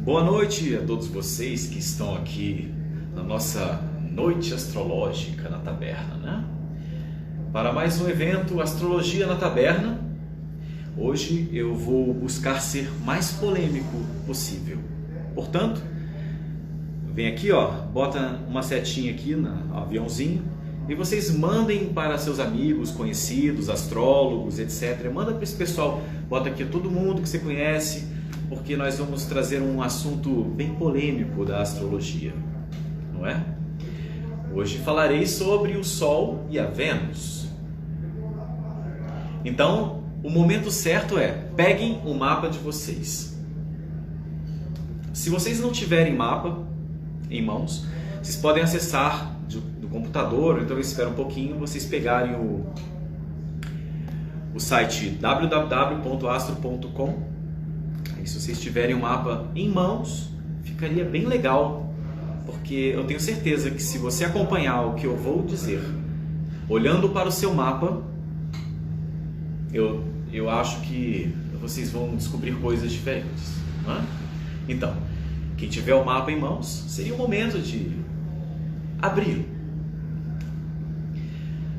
Boa noite a todos vocês que estão aqui na nossa noite astrológica na taberna, né? Para mais um evento Astrologia na Taberna. Hoje eu vou buscar ser mais polêmico possível. Portanto, vem aqui, ó, bota uma setinha aqui no aviãozinho e vocês mandem para seus amigos, conhecidos, astrólogos, etc. Manda para esse pessoal, bota aqui todo mundo que você conhece, porque nós vamos trazer um assunto bem polêmico da astrologia, não é? Hoje falarei sobre o Sol e a Vênus. Então, o momento certo é, peguem o mapa de vocês. Se vocês não tiverem mapa em mãos, vocês podem acessar do computador, então eu espero um pouquinho vocês pegarem o site www.astro.com. Se vocês tiverem o mapa em mãos, ficaria bem legal, porque eu tenho certeza que se você acompanhar o que eu vou dizer, olhando para o seu mapa, eu acho que vocês vão descobrir coisas diferentes, não é? Então, quem tiver o mapa em mãos, seria o momento de abrir.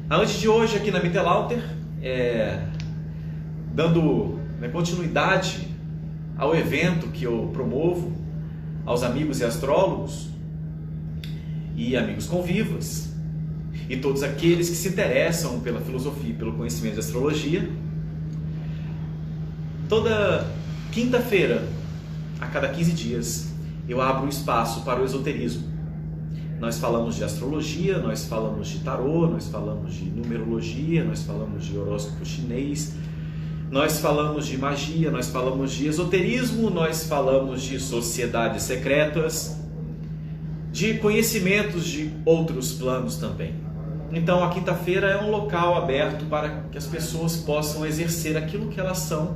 A noite de hoje aqui na Mittelalter, dando continuidade ao evento que eu promovo aos amigos e astrólogos e amigos convivas e todos aqueles que se interessam pela filosofia e pelo conhecimento de astrologia. Toda quinta-feira, a cada 15 dias, eu abro um espaço para o esoterismo. Nós falamos de astrologia, nós falamos de tarô, nós falamos de numerologia, nós falamos de horóscopo chinês, nós falamos de magia, nós falamos de esoterismo, nós falamos de sociedades secretas, de conhecimentos de outros planos também. Então a quinta-feira é um local aberto para que as pessoas possam exercer aquilo que elas são,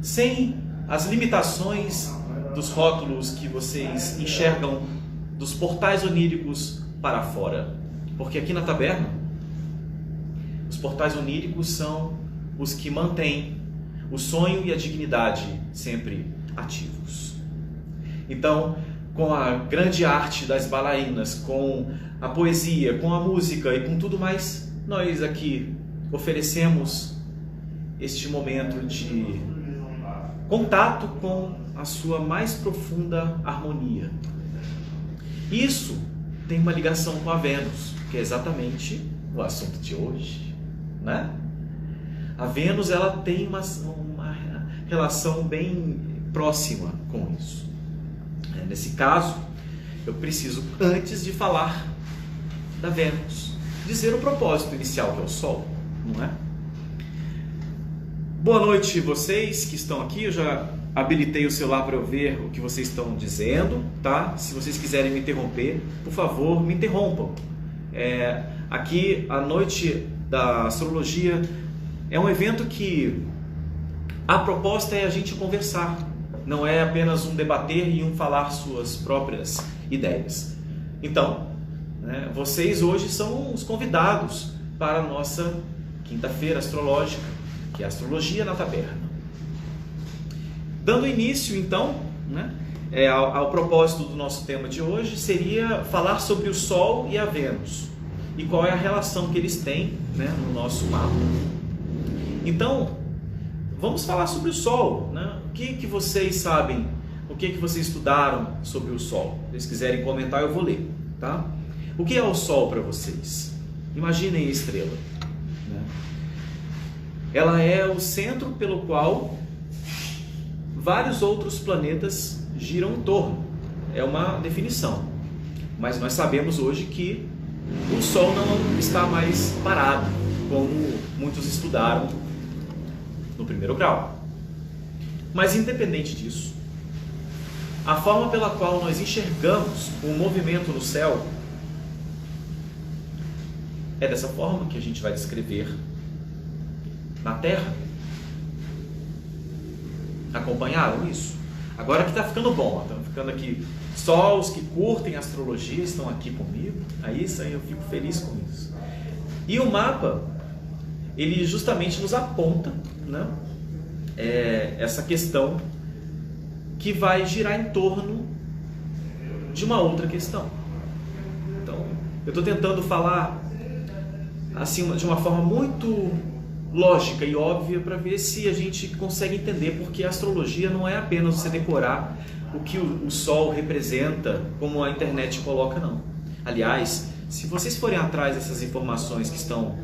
sem as limitações dos rótulos que vocês enxergam dos portais oníricos para fora. Porque aqui na taberna, os portais oníricos são os que mantêm o sonho e a dignidade sempre ativos. Então, com a grande arte das bailarinas, com a poesia, com a música e com tudo mais, nós aqui oferecemos este momento de contato com a sua mais profunda harmonia. Isso tem uma ligação com a Vênus, que é exatamente o assunto de hoje, né? A Vênus, ela tem uma relação bem próxima com isso. Nesse caso, eu preciso, antes de falar da Vênus, dizer o propósito inicial, que é o Sol, não é? Boa noite vocês que estão aqui, eu já habilitei o celular para eu ver o que vocês estão dizendo, tá? Se vocês quiserem me interromper, por favor, me interrompam. Aqui, a noite da astrologia é um evento que a proposta é a gente conversar, não é apenas um debater e um falar suas próprias ideias. Então, vocês hoje são os convidados para a nossa quinta-feira astrológica, que é a Astrologia na Taberna. Dando início, então, ao propósito do nosso tema de hoje, seria falar sobre o Sol e a Vênus e qual é a relação que eles têm, no nosso mapa. Então, vamos falar sobre o Sol, O que vocês sabem, o que vocês estudaram sobre o Sol? Se vocês quiserem comentar, eu vou ler, tá? O que é o Sol para vocês? Imaginem a estrela, Ela é o centro pelo qual vários outros planetas giram em torno. É uma definição. Mas nós sabemos hoje que o Sol não está mais parado, como muitos estudaram no primeiro grau. Mas independente disso, a forma pela qual nós enxergamos o movimento no céu é dessa forma que a gente vai descrever na Terra. Acompanharam isso? Agora que está ficando bom, estão ficando aqui. Só os que curtem astrologia estão aqui comigo. Aí isso aí eu fico feliz com isso. E o mapa, ele justamente nos aponta essa questão que vai girar em torno de uma outra questão. Então, eu estou tentando falar assim de uma forma muito lógica e óbvia para ver se a gente consegue entender, porque a astrologia não é apenas você decorar o que o Sol representa, como a internet coloca, não. Aliás, se vocês forem atrás dessas informações que estão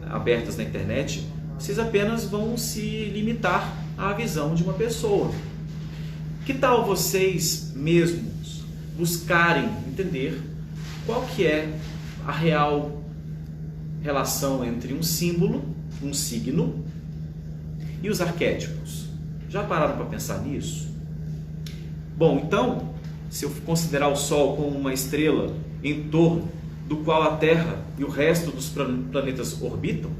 abertas na internet, vocês apenas vão se limitar à visão de uma pessoa. Que tal vocês mesmos buscarem entender qual que é a real relação entre um símbolo, um signo e os arquétipos? Já pararam para pensar nisso? Bom, então, se eu considerar o Sol como uma estrela em torno do qual a Terra e o resto dos planetas orbitam,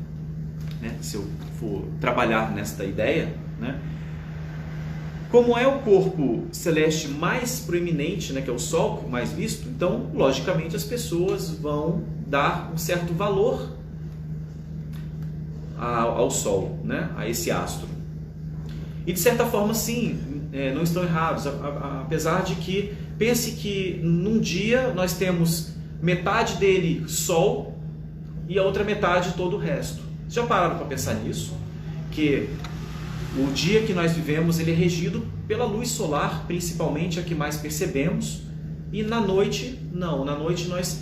né? Se eu for trabalhar nesta ideia, né? Como é o corpo celeste mais proeminente, né, que é o Sol, mais visto, então, logicamente, as pessoas vão dar um certo valor ao Sol, né, a esse astro. E, de certa forma, sim, não estão errados, apesar de que, pense que num dia nós temos metade dele Sol e a outra metade todo o resto. Já pararam para pensar nisso? Que o dia que nós vivemos ele é regido pela luz solar, principalmente a que mais percebemos, e na noite, não. Na noite nós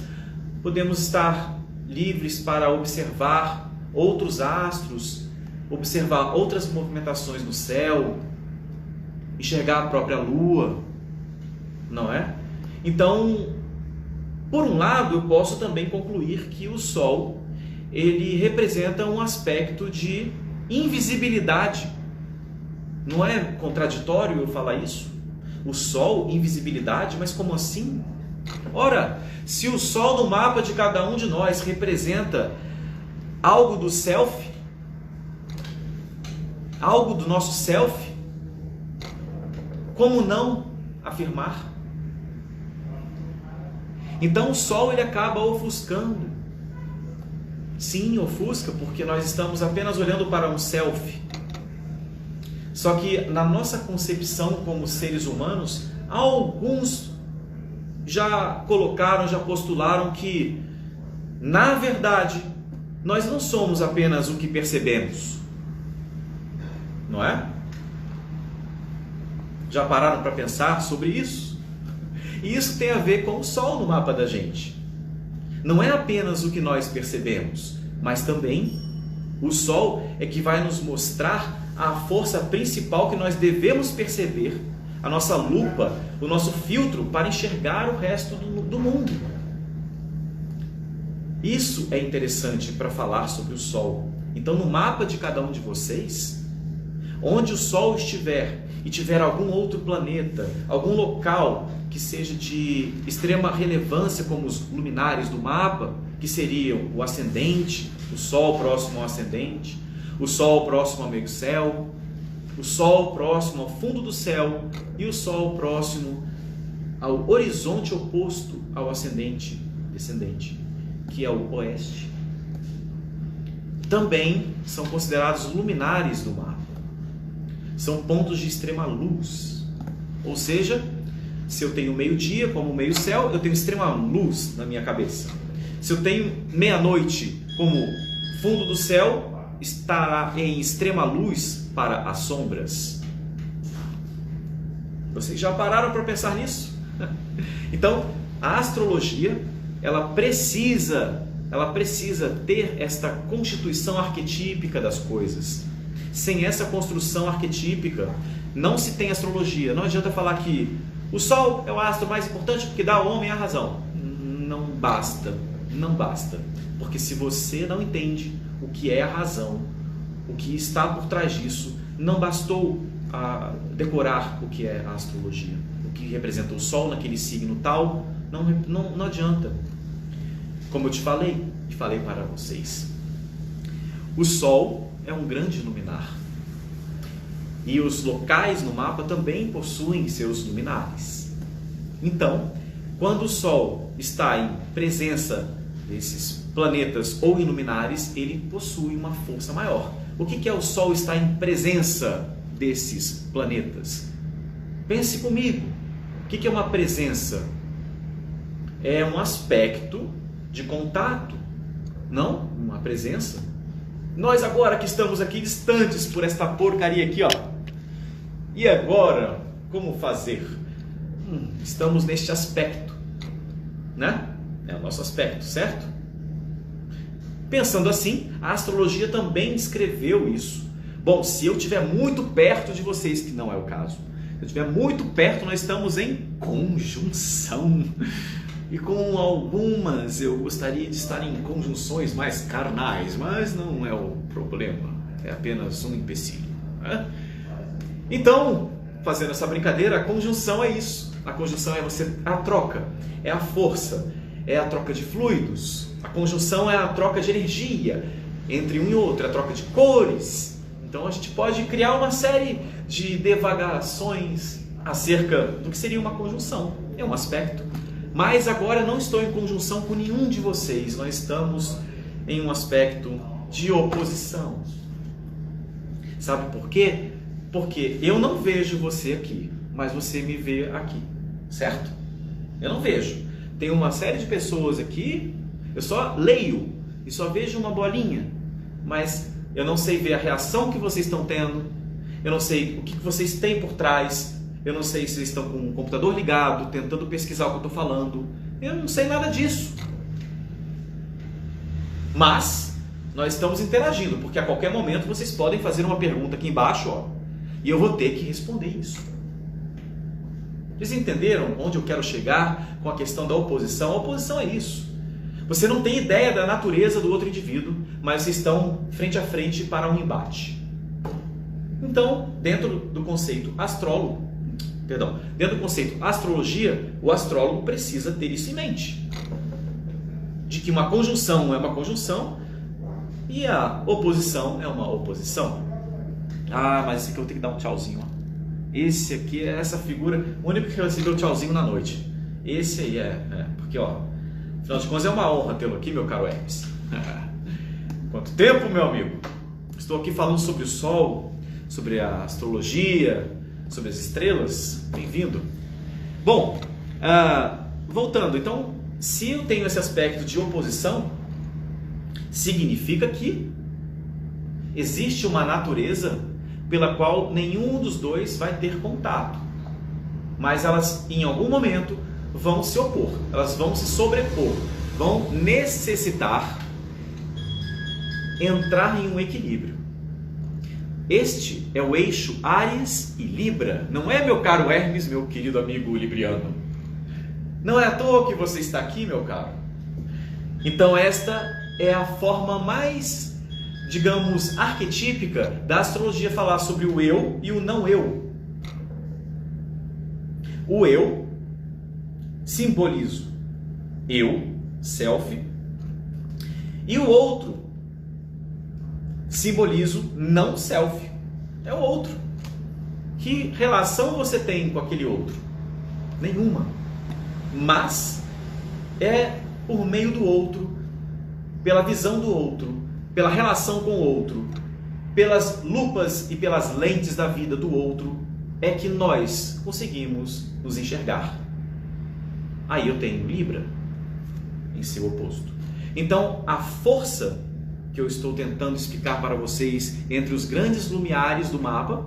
podemos estar livres para observar outros astros, observar outras movimentações no céu, enxergar a própria lua, não é? Então, por um lado, eu posso também concluir que o Sol ele representa um aspecto de invisibilidade. Não é contraditório eu falar isso? O Sol, invisibilidade, mas como assim? Ora, se o Sol no mapa de cada um de nós representa algo do self, algo do nosso self, como não afirmar? Então o Sol ele acaba ofuscando. Sim, ofusca, porque nós estamos apenas olhando para um self. Só que na nossa concepção como seres humanos, alguns já colocaram, já postularam que, na verdade, nós não somos apenas o que percebemos. Não é? Já pararam para pensar sobre isso? E isso tem a ver com o Sol no mapa da gente. Não é apenas o que nós percebemos, mas também o Sol é que vai nos mostrar a força principal que nós devemos perceber, a nossa lupa, o nosso filtro para enxergar o resto do mundo. Isso é interessante para falar sobre o Sol. Então, no mapa de cada um de vocês, onde o Sol estiver e tiver algum outro planeta, algum local que seja de extrema relevância, como os luminares do mapa, que seriam o ascendente, o Sol próximo ao ascendente, o Sol próximo ao meio céu, o Sol próximo ao fundo do céu e o Sol próximo ao horizonte oposto ao ascendente, descendente, que é o oeste, também são considerados luminares do mapa. São pontos de extrema luz. Ou seja, se eu tenho meio-dia como meio céu, eu tenho extrema luz na minha cabeça. Se eu tenho meia-noite como fundo do céu, estará em extrema luz para as sombras. Vocês já pararam para pensar nisso? Então, a astrologia, ela precisa ter esta constituição arquetípica das coisas. Sem essa construção arquetípica, não se tem astrologia. Não adianta falar que o Sol é o astro mais importante porque dá ao homem a razão. Não basta, não basta. Porque se você não entende o que é a razão, o que está por trás disso, não bastou decorar o que é a astrologia, o que representa o Sol naquele signo tal, não adianta. Como eu te falei para vocês, o Sol é um grande luminar e os locais no mapa também possuem seus luminares. Então, quando o Sol está em presença desses planetas ou luminares, ele possui uma força maior. O que é o Sol estar em presença desses planetas? Pense comigo. O que é uma presença? É um aspecto de contato, não uma presença. Nós agora que estamos aqui distantes por esta porcaria aqui, ó. E agora, como fazer? Estamos neste aspecto, né? É o nosso aspecto, certo? Pensando assim, a astrologia também descreveu isso. Bom, se eu estiver muito perto de vocês, que não é o caso, se eu estiver muito perto, nós estamos em conjunção. E com algumas eu gostaria de estar em conjunções mais carnais, mas não é o problema, é apenas um empecilho, né? Então, fazendo essa brincadeira, a conjunção é isso. A conjunção é a troca, é a força, é a troca de fluidos. A conjunção é a troca de energia entre um e outro, é a troca de cores. Então a gente pode criar uma série de divagações acerca do que seria uma conjunção. É um aspecto. Mas agora não estou em conjunção com nenhum de vocês. Nós estamos em um aspecto de oposição. Sabe por quê? Porque eu não vejo você aqui, mas você me vê aqui, certo? Eu não vejo. Tem uma série de pessoas aqui, eu só leio e só vejo uma bolinha, mas eu não sei ver a reação que vocês estão tendo, eu não sei o que vocês têm por trás, eu não sei se vocês estão com o computador ligado, tentando pesquisar o que eu estou falando, eu não sei nada disso. Mas nós estamos interagindo, porque a qualquer momento vocês podem fazer uma pergunta aqui embaixo, ó, e eu vou ter que responder isso. Vocês entenderam onde eu quero chegar com a questão da oposição? A oposição é isso. Você não tem ideia da natureza do outro indivíduo, mas vocês estão frente a frente para um embate. Então, dentro do conceito dentro do conceito astrologia, o astrólogo precisa ter isso em mente. De que uma conjunção é uma conjunção e a oposição é uma oposição. Ah, mas esse aqui eu vou ter que dar um tchauzinho, ó. Esse aqui é essa figura, o único que recebeu tchauzinho na noite. Esse aí porque ó, afinal de contas é uma honra tê-lo aqui, meu caro Hermes. Quanto tempo, meu amigo? Estou aqui falando sobre o Sol, sobre a astrologia, sobre as estrelas. Bem-vindo. Bom, voltando, então, se eu tenho esse aspecto de oposição, significa que existe uma natureza pela qual nenhum dos dois vai ter contato, mas elas em algum momento vão se opor, elas vão se sobrepor, vão necessitar entrar em um equilíbrio. Este é o eixo Áries e Libra, não é, meu caro Hermes, meu querido amigo libriano? Não é à toa que você está aqui, meu caro. Então esta é a forma mais, digamos, arquetípica da astrologia falar sobre o eu e o não eu. O eu simbolizo eu, self, e o outro simbolizo não self, é o outro. Que relação você tem com aquele outro? Nenhuma. Mas é por meio do outro, pela visão do outro, pela relação com o outro, pelas lupas e pelas lentes da vida do outro, é que nós conseguimos nos enxergar. Aí eu tenho Libra em seu oposto. Então, a força que eu estou tentando explicar para vocês entre os grandes lumiares do mapa,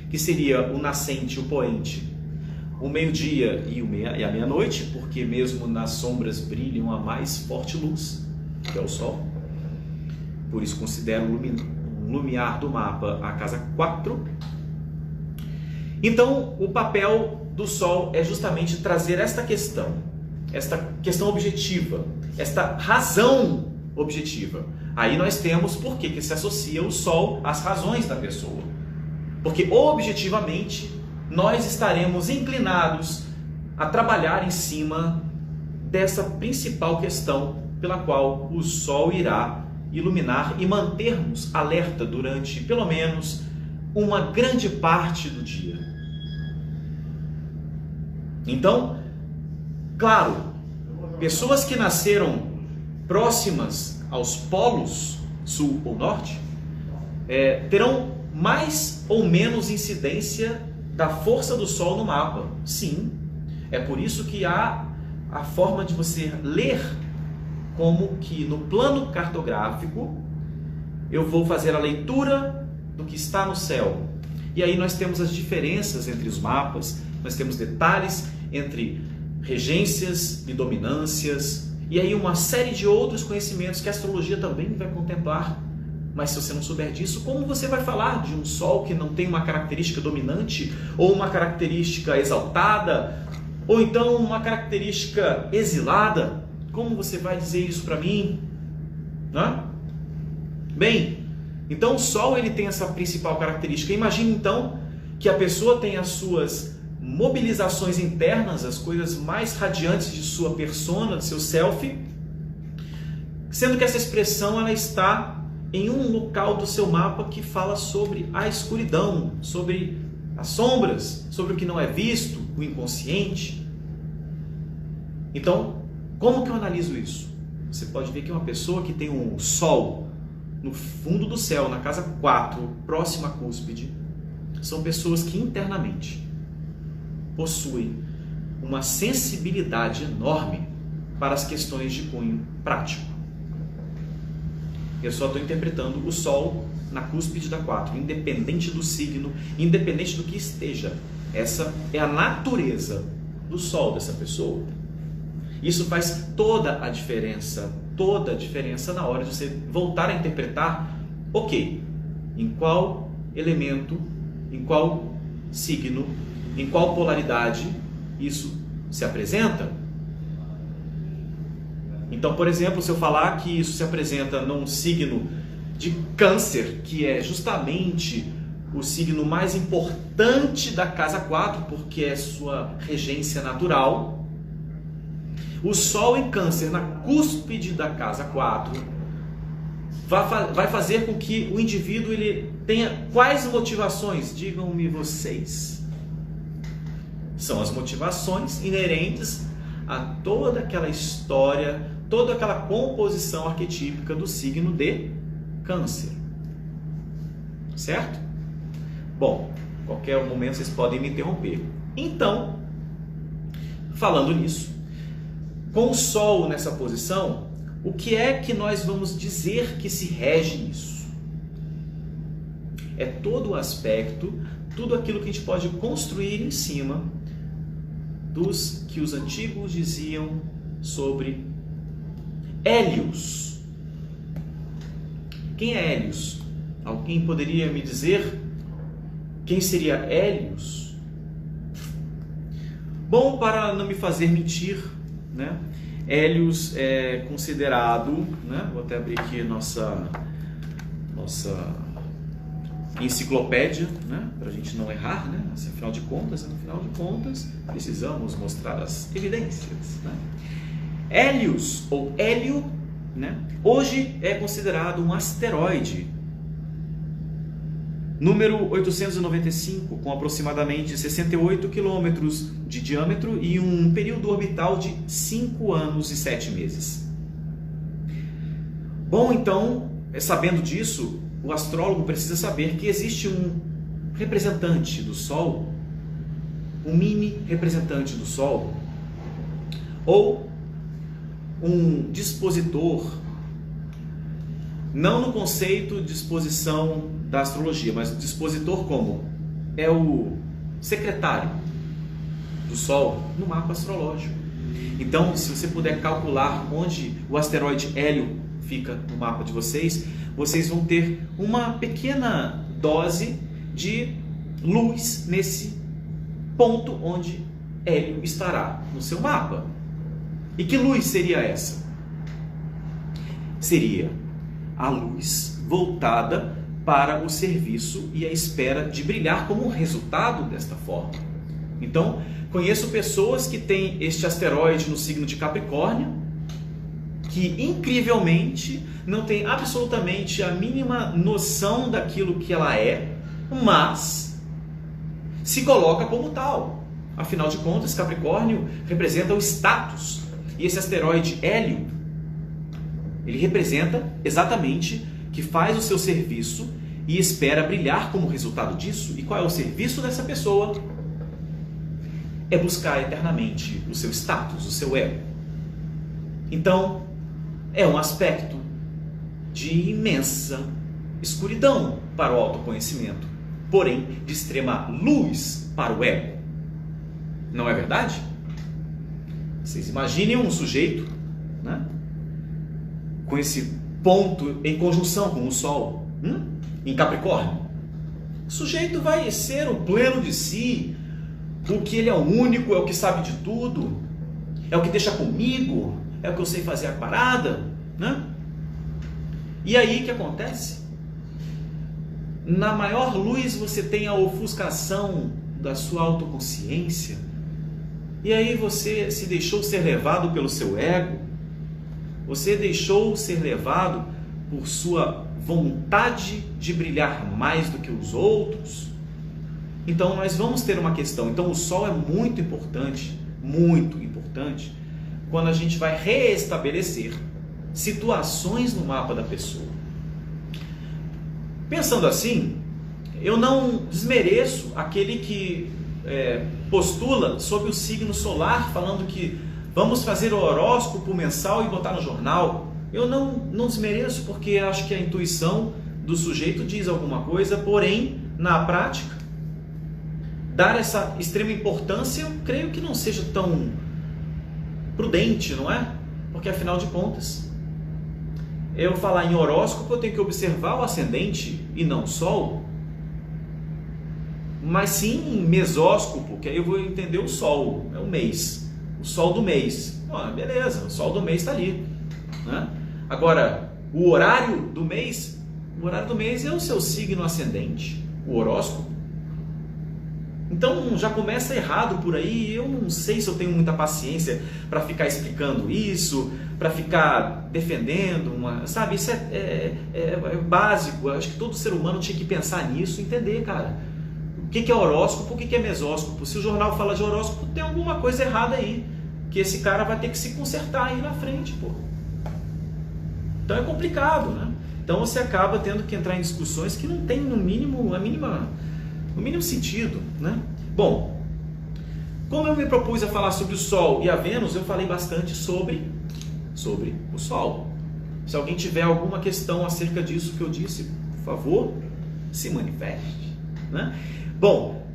que seria o nascente e o poente, o meio-dia e a meia-noite, porque mesmo nas sombras brilham a mais forte luz, que é o Sol. Por isso considero o lumiar do mapa a casa 4. Então, o papel do Sol é justamente trazer esta questão objetiva, esta razão objetiva. Aí nós temos por que se associa o Sol às razões da pessoa. Porque objetivamente nós estaremos inclinados a trabalhar em cima dessa principal questão pela qual o Sol irá iluminar e mantermos alerta durante pelo menos uma grande parte do dia. Então, claro, pessoas que nasceram próximas aos polos, sul ou norte, terão mais ou menos incidência da força do Sol no mapa. Sim, é por isso que há a forma de você ler como que no plano cartográfico eu vou fazer a leitura do que está no céu. E aí nós temos as diferenças entre os mapas, nós temos detalhes entre regências e dominâncias, e aí uma série de outros conhecimentos que a astrologia também vai contemplar. Mas se você não souber disso, como você vai falar de um Sol que não tem uma característica dominante, ou uma característica exaltada, ou então uma característica exilada? Como você vai dizer isso para mim? Né? Bem, então o Sol ele tem essa principal característica. Imagine então que a pessoa tem as suas mobilizações internas, as coisas mais radiantes de sua persona, de seu self, sendo que essa expressão ela está em um local do seu mapa que fala sobre a escuridão, sobre as sombras, sobre o que não é visto, o inconsciente. Então, como que eu analiso isso? Você pode ver que uma pessoa que tem um Sol no fundo do céu, na casa 4, próxima à cúspide, são pessoas que internamente possuem uma sensibilidade enorme para as questões de cunho prático. Eu só estou interpretando o Sol na cúspide da 4, independente do signo, independente do que esteja. Essa é a natureza do Sol dessa pessoa. Isso faz toda a diferença na hora de você voltar a interpretar, ok, em qual elemento, em qual signo, em qual polaridade isso se apresenta. Então, por exemplo, se eu falar que isso se apresenta num signo de Câncer, que é justamente o signo mais importante da casa 4, porque é sua regência natural, o Sol em Câncer na cúspide da casa 4 vai fazer com que o indivíduo ele tenha quais motivações? Digam-me vocês. São as motivações inerentes a toda aquela história, toda aquela composição arquetípica do signo de Câncer. Certo? Bom, qualquer momento vocês podem me interromper. Então, falando nisso, com o Sol nessa posição, o que é que nós vamos dizer que se rege isso? É todo o aspecto, tudo aquilo que a gente pode construir em cima dos que os antigos diziam sobre Hélios. Quem é Hélios? Alguém poderia me dizer quem seria Hélios? Bom, para não me fazer mentir, né? Hélios é considerado, né? Vou até abrir aqui nossa enciclopédia, né? Para a gente não errar, né? Afinal de contas, precisamos mostrar as evidências, né? Hélios ou Hélio, né? Hoje é considerado um asteroide número 895, com aproximadamente 68 quilômetros de diâmetro e um período orbital de 5 anos e 7 meses. Bom, então, sabendo disso, o astrólogo precisa saber que existe um representante do Sol, um mini representante do Sol, ou um dispositor, não no conceito de disposição da astrologia, mas o dispositor como é o secretário do Sol no mapa astrológico. Então, se você puder calcular onde o asteroide Hélio fica no mapa de vocês, vocês vão ter uma pequena dose de luz nesse ponto onde Hélio estará no seu mapa. E que luz seria essa? Seria a luz voltada para o serviço e a espera de brilhar como resultado desta forma. Então, conheço pessoas que têm este asteroide no signo de Capricórnio, que incrivelmente não tem absolutamente a mínima noção daquilo que ela é, mas se coloca como tal. Afinal de contas, Capricórnio representa o status. E esse asteroide Hélio, ele representa exatamente que faz o seu serviço e espera brilhar como resultado disso. E qual é o serviço dessa pessoa? É buscar eternamente o seu status, o seu ego. Então, é um aspecto de imensa escuridão para o autoconhecimento, porém de extrema luz para o ego. Não é verdade? Vocês imaginem um sujeito, né, com esse ponto em conjunção com o Sol, em Capricórnio. O sujeito vai ser o pleno de si, o que ele é o único, é o que sabe de tudo, é o que deixa comigo, é o que eu sei fazer a parada, né? E aí o que acontece? Na maior luz você tem a ofuscação da sua autoconsciência, e aí você se deixou ser levado pelo seu ego, você deixou ser levado por sua vontade de brilhar mais do que os outros. Então nós vamos ter uma questão. Então o Sol é muito importante quando a gente vai reestabelecer situações no mapa da pessoa. Pensando assim, eu não desmereço aquele que postula sobre o signo solar, falando que vamos fazer o horóscopo mensal e botar no jornal. Eu não desmereço, porque acho que a intuição do sujeito diz alguma coisa, porém, na prática, dar essa extrema importância, eu creio que não seja tão prudente, não é? Porque afinal de contas, eu falar em horóscopo, eu tenho que observar o ascendente e não o Sol, mas sim em mesóscopo, que aí eu vou entender o Sol, é o mês, o Sol do mês. Beleza, o Sol do mês está ali, né? Agora, o horário do mês é o seu signo ascendente, o horóscopo. Então já começa errado por aí. Eu não sei se eu tenho muita paciência para ficar explicando isso, para ficar defendendo sabe, isso é básico. Eu acho que todo ser humano tinha que pensar nisso, entender, cara, o que é horóscopo, o que é mesóscopo. Se o jornal fala de horóscopo, tem alguma coisa errada aí, que esse cara vai ter que se consertar aí na frente, pô. Então é complicado, né? Então você acaba tendo que entrar em discussões que não tem no mínimo sentido, né? Bom, como eu me propus a falar sobre o Sol e a Vênus, eu falei bastante sobre o Sol. Se alguém tiver alguma questão acerca disso que eu disse, por favor, se manifeste, né? Bom,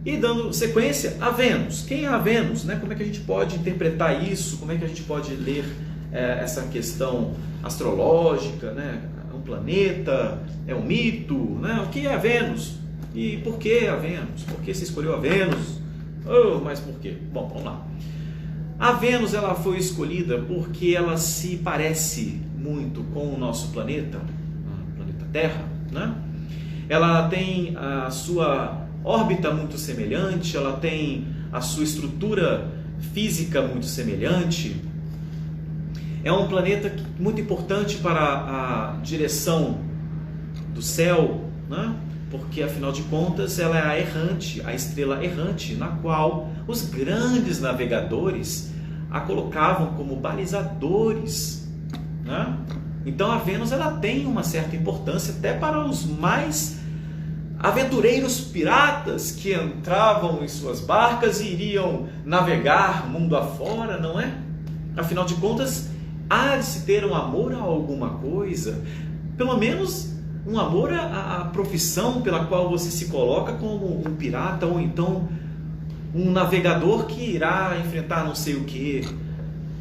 e dando sequência, a Vênus. Quem é a Vênus, né? Como é que a gente pode interpretar isso? Como é que a gente pode ler essa questão astrológica, né? É um planeta? É um mito, né? O que é a Vênus? E por que a Vênus? Por que você escolheu a Vênus? Mas por quê? Bom, vamos lá. A Vênus, ela foi escolhida porque ela se parece muito com o nosso planeta, o planeta Terra, né? Ela tem a sua órbita muito semelhante, ela tem a sua estrutura física muito semelhante. É um planeta muito importante para a direção do céu, né? Porque afinal de contas ela é a estrela errante, na qual os grandes navegadores a colocavam como balizadores, né? Então a Vênus ela tem uma certa importância até para os mais aventureiros piratas que entravam em suas barcas e iriam navegar mundo afora, não é? Afinal de contas, há de se ter um amor a alguma coisa, pelo menos um amor à profissão pela qual você se coloca como um pirata, ou então um navegador que irá enfrentar não sei o que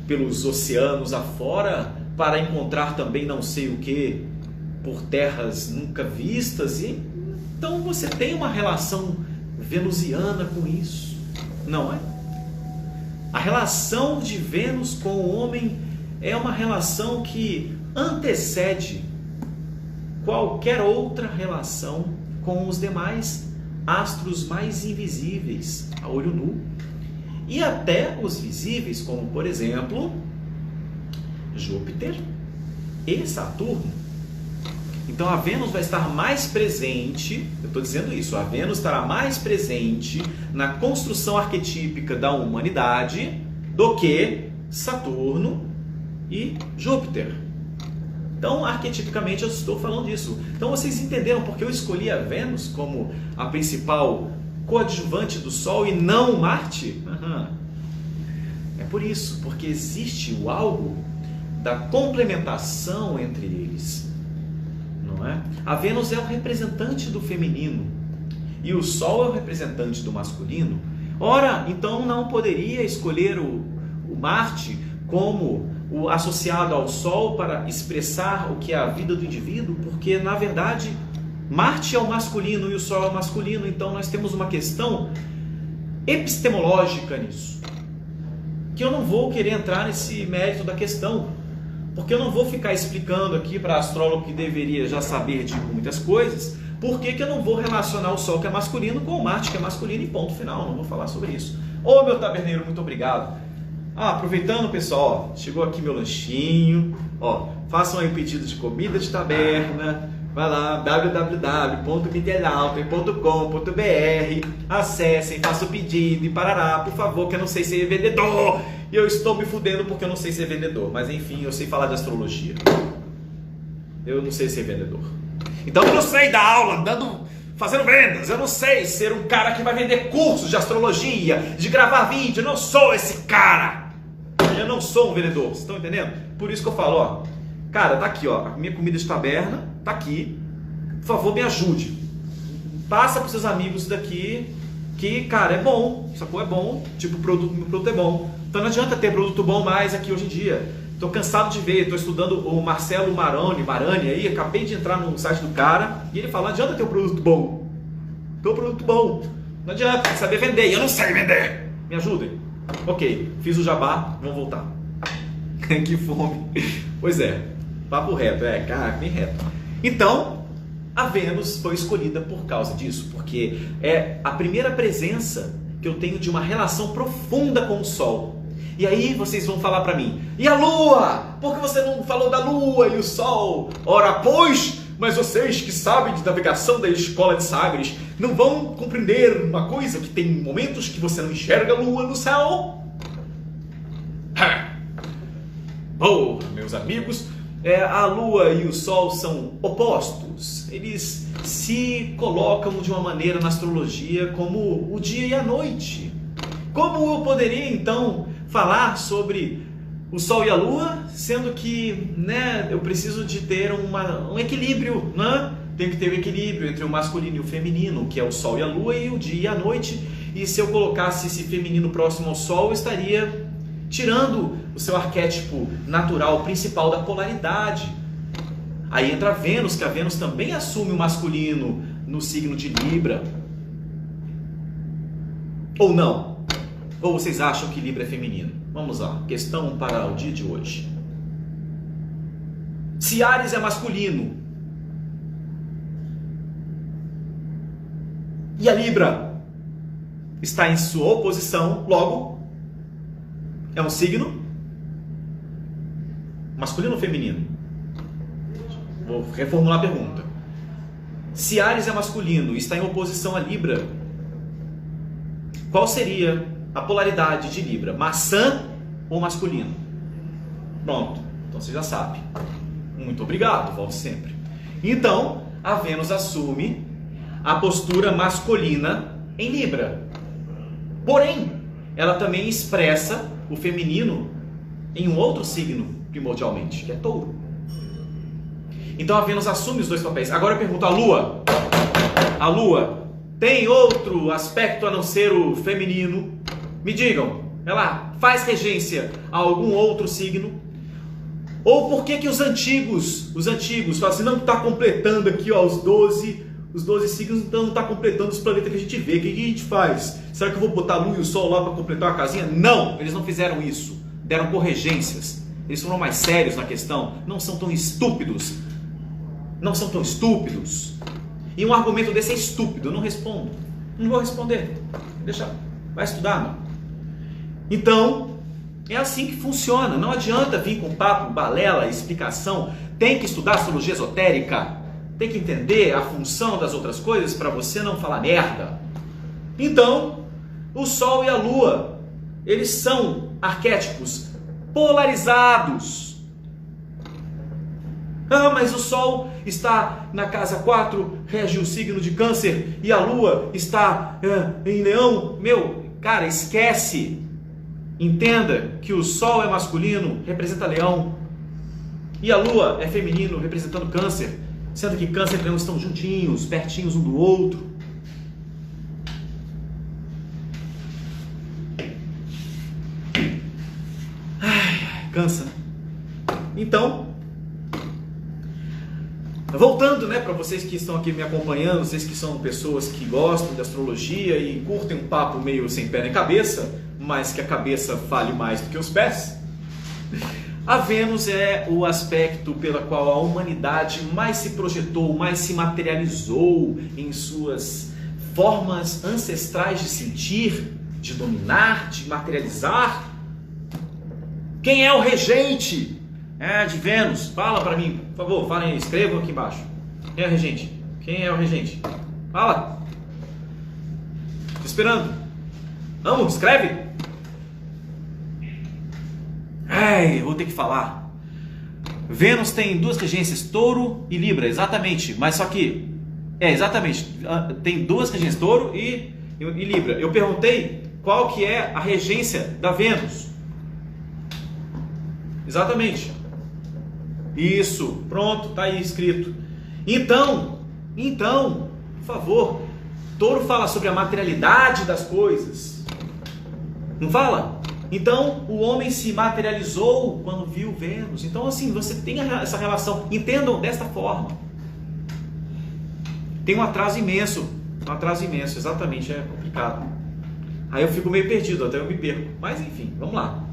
pelos oceanos afora para encontrar também não sei o que por terras nunca vistas. E então você tem uma relação venusiana com isso, não é? A relação de Vênus com o homem é uma relação que antecede qualquer outra relação com os demais astros mais invisíveis a olho nu, e até os visíveis, como por exemplo Júpiter e Saturno. Então a Vênus vai estar mais presente, eu estou dizendo isso, a Vênus estará mais presente na construção arquetípica da humanidade do que Saturno e Júpiter. Então, arquetipicamente, eu estou falando disso. Então, vocês entenderam porque eu escolhi a Vênus como a principal coadjuvante do Sol e não Marte? É por isso, porque existe o algo da complementação entre eles, não é? A Vênus é o representante do feminino e o Sol é o representante do masculino. Ora, então não poderia escolher o Marte como o associado ao Sol para expressar o que é a vida do indivíduo, porque na verdade Marte é o masculino e o Sol é o masculino. Então nós temos uma questão epistemológica nisso, que eu não vou querer entrar nesse mérito da questão, porque eu não vou ficar explicando aqui para astrólogo que deveria já saber de muitas coisas, por que eu não vou relacionar o Sol que é masculino com o Marte que é masculino e ponto final. Não vou falar sobre isso. Ô meu taberneiro, muito obrigado. Aproveitando, pessoal, ó, chegou aqui meu lanchinho, ó, façam aí um pedido de comida de taberna, vai lá, www.mitelauter.com.br, acessem, façam o pedido e parará, por favor, que eu não sei ser vendedor, e eu estou me fudendo porque eu não sei ser vendedor, mas enfim, eu sei falar de astrologia, eu não sei ser vendedor, então eu não sei dar aula, fazendo vendas, eu não sei ser um cara que vai vender cursos de astrologia, de gravar vídeo, eu não sou esse cara. Eu não sou um vendedor, vocês estão entendendo? Por isso que eu falo, ó, cara, tá aqui, ó, a minha comida de taberna, tá aqui, por favor, me ajude. Passa pros seus amigos daqui, que, cara, é bom, sacou? É bom, tipo, meu produto é bom. Então não adianta ter produto bom mais aqui hoje em dia. Tô cansado de ver, tô estudando o Marcelo Marani aí, acabei de entrar no site do cara, e ele fala, não adianta ter um produto bom. Tem um produto bom, não adianta, tem que saber vender, e eu não sei vender. Me ajudem. Ok, fiz o jabá, vamos voltar. Que fome. Pois é, papo reto, cara, bem reto. Então, a Vênus foi escolhida por causa disso, porque é a primeira presença que eu tenho de uma relação profunda com o Sol. E aí vocês vão falar para mim, e a Lua? Por que você não falou da Lua e o Sol? Ora, pois, mas vocês que sabem de navegação da escola de Sagres não vão compreender uma coisa, que tem momentos que você não enxerga a Lua no céu? Oh, meus amigos, a Lua e o Sol são opostos. Eles se colocam de uma maneira na astrologia como o dia e a noite. Como eu poderia então falar sobre o Sol e a Lua, sendo que, né, eu preciso de ter um equilíbrio, né? Tem que ter um equilíbrio entre o masculino e o feminino, que é o Sol e a Lua, e o dia e a noite. E se eu colocasse esse feminino próximo ao Sol, eu estaria tirando o seu arquétipo natural principal da polaridade. Aí entra a Vênus, que a Vênus também assume o masculino no signo de Libra. Ou não? Ou vocês acham que Libra é feminino? Vamos lá, questão para o dia de hoje. Se Áries é masculino e a Libra está em sua oposição, logo é um signo masculino ou feminino? Vou reformular a pergunta. Se Áries é masculino e está em oposição a Libra, qual seria a polaridade de Libra? Maçã ou masculino? Pronto, então você já sabe. Muito obrigado, volte sempre. Então, a Vênus assume a postura masculina em Libra. Porém, ela também expressa o feminino em um outro signo, primordialmente, que é Touro. Então a Vênus assume os dois papéis. Agora eu pergunto, a Lua? A Lua tem outro aspecto a não ser o feminino? Me digam, ela faz regência a algum outro signo? Ou por que os antigos falam assim, não está completando aqui, ó, os 12 signos, então não está completando os planetas que a gente vê. O que a gente faz? Será que eu vou botar a Lua e o Sol lá para completar uma casinha? Não, eles não fizeram isso. Deram corregências. Eles foram mais sérios na questão. Não são tão estúpidos. Não são tão estúpidos. E um argumento desse é estúpido. Eu não respondo. Não vou responder. Deixa. Vai estudar, mano. Então, é assim que funciona. Não adianta vir com papo, balela, explicação. Tem que estudar astrologia esotérica. Tem que entender a função das outras coisas para você não falar merda. Então, o Sol e a Lua, eles são arquétipos polarizados. Ah, mas o Sol está na casa 4, rege o signo de Câncer, e a Lua está em Leão. Meu, cara, esquece. Entenda que o Sol é masculino, representa Leão, e a Lua é feminino, representando Câncer, sendo que Câncer e Leão estão juntinhos, pertinhos um do outro. Ai, cansa. Então, voltando, para vocês que estão aqui me acompanhando, vocês que são pessoas que gostam de astrologia e curtem um papo meio sem pé nem cabeça, mas que a cabeça fale mais do que os pés, a Vênus é o aspecto pela qual a humanidade mais se projetou, mais se materializou em suas formas ancestrais de sentir, de dominar, de materializar. Quem é o regente de Vênus? Fala para mim, por favor, falem aí, escrevam aqui embaixo. Quem é o regente? Quem é o regente? Fala. Tô esperando. Vamos, escreve. Ai, vou ter que falar. Vênus tem duas regências, Touro e Libra, exatamente. Mas só que, exatamente, tem duas regências, Touro e Libra. Eu perguntei qual que é a regência da Vênus. Exatamente. Isso, pronto, tá aí escrito. Então, por favor, Touro fala sobre a materialidade das coisas. Não fala? Então, o homem se materializou quando viu Vênus. Então, assim, você tem essa relação. Entendam desta forma. Tem um atraso imenso, exatamente, é complicado. Aí eu fico meio perdido, até eu me perco. Mas, enfim, vamos lá.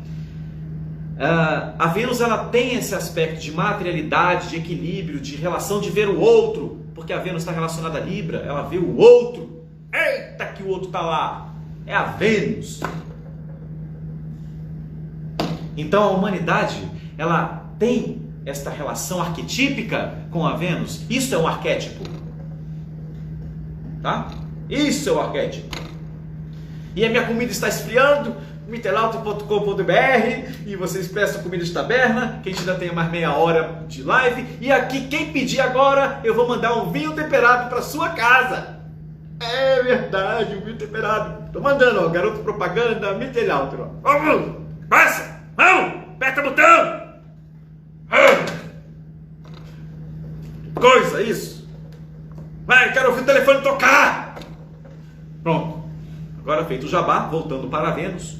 A Vênus, ela tem esse aspecto de materialidade, de equilíbrio, de relação de ver o outro. Porque a Vênus está relacionada a Libra, ela vê o outro. Eita, que o outro está lá. É a Vênus. Então a humanidade, ela tem esta relação arquetípica com a Vênus. Isso é um arquétipo, tá? Isso é um arquétipo. E a minha comida está esfriando, mitelauto.com.br, e vocês peçam comida de taberna, que a gente ainda tem mais meia hora de live. E aqui, quem pedir agora, eu vou mandar um vinho temperado para sua casa. É verdade, um vinho temperado. Tô mandando, ó, garoto propaganda, Mitelauto. Vamos, passa! Vamos! Aperta o botão! Coisa, isso! Vai, quero ouvir o telefone tocar! Pronto. Agora feito o jabá, voltando para Vênus.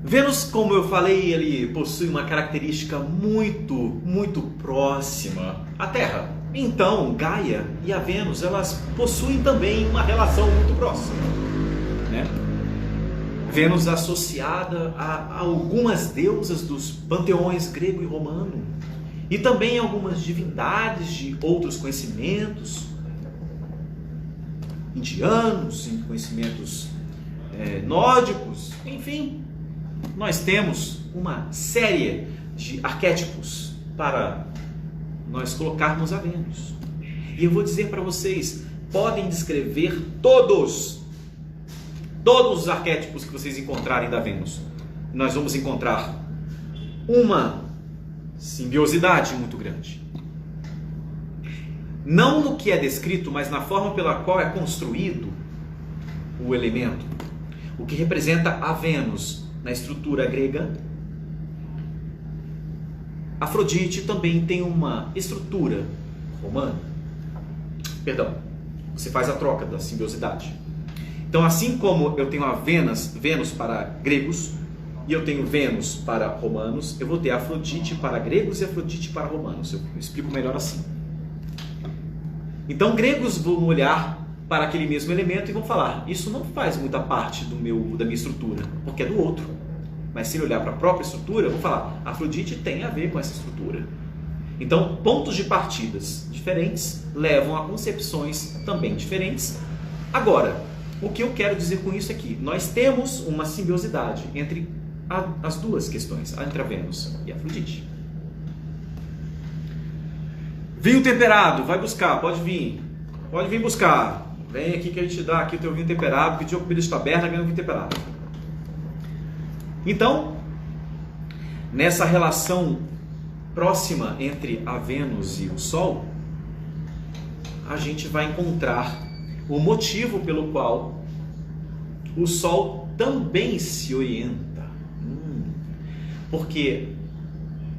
Vênus, como eu falei, ele possui uma característica muito próxima à Terra. Então, Gaia e a Vênus, elas possuem também uma relação muito próxima, né? Vênus associada a algumas deusas dos panteões grego e romano, e também algumas divindades de outros conhecimentos indianos, conhecimentos nórdicos. Enfim, nós temos uma série de arquétipos para nós colocarmos a Vênus. E eu vou dizer para vocês, podem descrever todos os arquétipos que vocês encontrarem da Vênus. Nós vamos encontrar uma simbiosidade muito grande. Não no que é descrito, mas na forma pela qual é construído o elemento. O que representa a Vênus na estrutura grega. Afrodite também tem uma estrutura romana. Perdão, você faz a troca da simbiosidade. Então, assim como eu tenho a Vênus para gregos, e eu tenho Vênus para romanos, eu vou ter Afrodite para gregos e Afrodite para romanos. Eu explico melhor assim. Então, gregos vão olhar para aquele mesmo elemento e vão falar: isso não faz muita parte da minha estrutura, porque é do outro. Mas se ele olhar para a própria estrutura, eu vou falar: Afrodite tem a ver com essa estrutura. Então, pontos de partidas diferentes levam a concepções também diferentes. Agora, o que eu quero dizer com isso aqui? Nós temos uma simbiosidade entre as duas questões, entre a Vênus e a Afrodite. Vinho temperado, vai buscar, pode vir buscar. Vem aqui que a gente dá aqui o teu vinho temperado, pediu comida de taberna, ganha um vinho temperado. Então, nessa relação próxima entre a Vênus e o Sol, a gente vai encontrar o motivo pelo qual o Sol também se orienta. Porque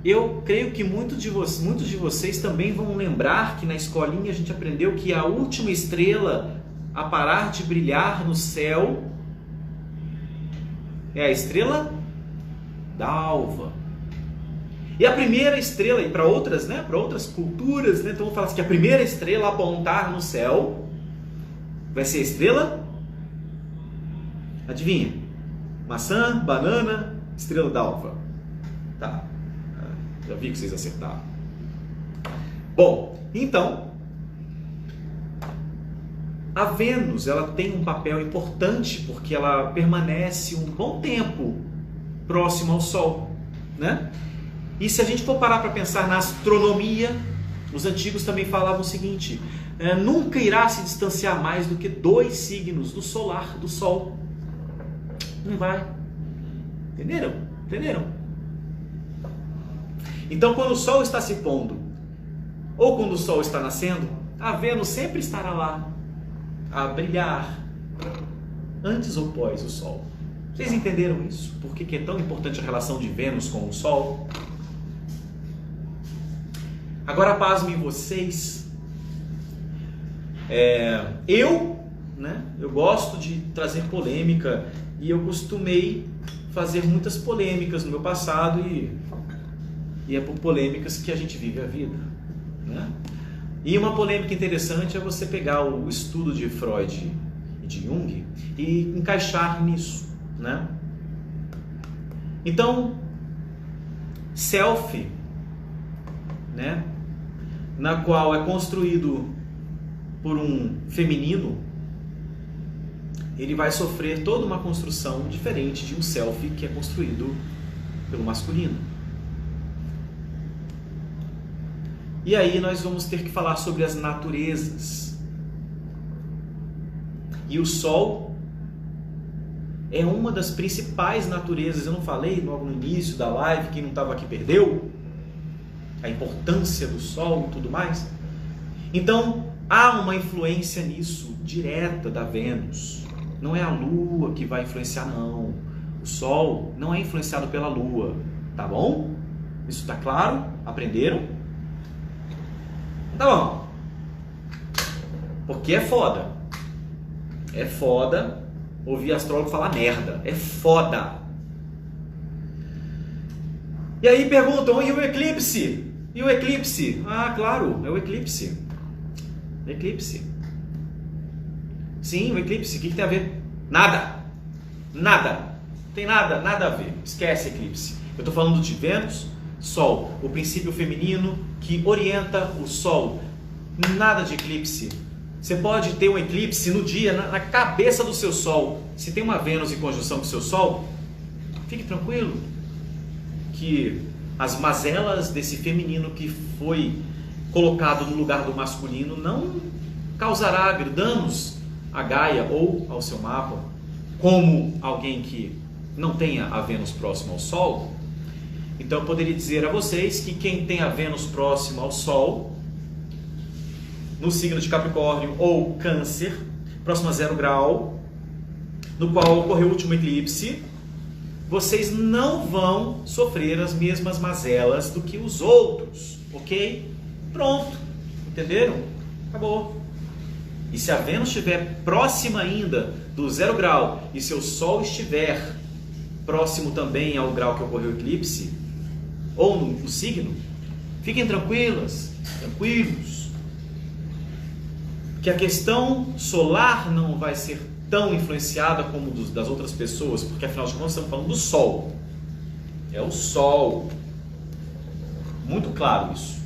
eu creio que muitos de vocês também vão lembrar que na escolinha a gente aprendeu que a última estrela a parar de brilhar no céu é a estrela d'alva. E a primeira estrela, e para outras, né, para outras culturas, né, então vamos falar assim, que a primeira estrela a apontar no céu vai ser a estrela, adivinha? Maçã, banana, estrela d'alva. Tá, já vi que vocês acertaram. Bom, então, a Vênus, ela tem um papel importante porque ela permanece um bom tempo próximo ao Sol, né? E se a gente for parar para pensar na astronomia, os antigos também falavam o seguinte: nunca irá se distanciar mais do que 2 signos do solar, do Sol. Não vai. Entenderam? Entenderam? Então, quando o Sol está se pondo, ou quando o Sol está nascendo, a Vênus sempre estará lá, a brilhar, antes ou pós o Sol. Vocês entenderam isso? Por que é tão importante a relação de Vênus com o Sol? Agora, pasmem vocês, eu gosto de trazer polêmica e eu costumei fazer muitas polêmicas no meu passado e é por polêmicas que a gente vive a vida, né? E uma polêmica interessante é você pegar o estudo de Freud e de Jung e encaixar nisso, né? Então, self, né, na qual é construído por um feminino, ele vai sofrer toda uma construção diferente de um self que é construído pelo masculino. E aí nós vamos ter que falar sobre as naturezas. E o Sol é uma das principais naturezas. Eu não falei logo no início da live, quem não estava aqui perdeu a importância do Sol e tudo mais. Então há uma influência nisso direta da Vênus. Não é a Lua que vai influenciar, não. O Sol não é influenciado pela Lua, tá bom? Isso está claro? Aprenderam? Tá bom. Porque é foda. É foda ouvir astrólogo falar merda. É foda. E aí perguntam, e o eclipse? E o eclipse? Ah, claro, é o eclipse. Eclipse. Sim, o eclipse. O que tem a ver? Nada. Nada. Não tem nada a ver. Esquece eclipse. Eu estou falando de Vênus, Sol, o princípio feminino que orienta o Sol. Nada de eclipse. Você pode ter um eclipse no dia, na cabeça do seu Sol. Se tem uma Vênus em conjunção com o seu Sol, fique tranquilo que as mazelas desse feminino que foi colocado no lugar do masculino não causará danos a Gaia ou ao seu mapa, como alguém que não tenha a Vênus próxima ao Sol. Então eu poderia dizer a vocês que quem tem a Vênus próxima ao Sol, no signo de Capricórnio ou Câncer, próximo a 0 grau, no qual ocorreu o último eclipse, vocês não vão sofrer as mesmas mazelas do que os outros, ok? Pronto, entenderam? Acabou. E se a Vênus estiver próxima ainda do 0 grau e seu Sol estiver próximo também ao grau que ocorreu o eclipse, ou no signo, fiquem tranquilos, que a questão solar não vai ser tão influenciada como das outras pessoas, porque afinal de contas estamos falando do Sol. É o Sol. Muito claro isso.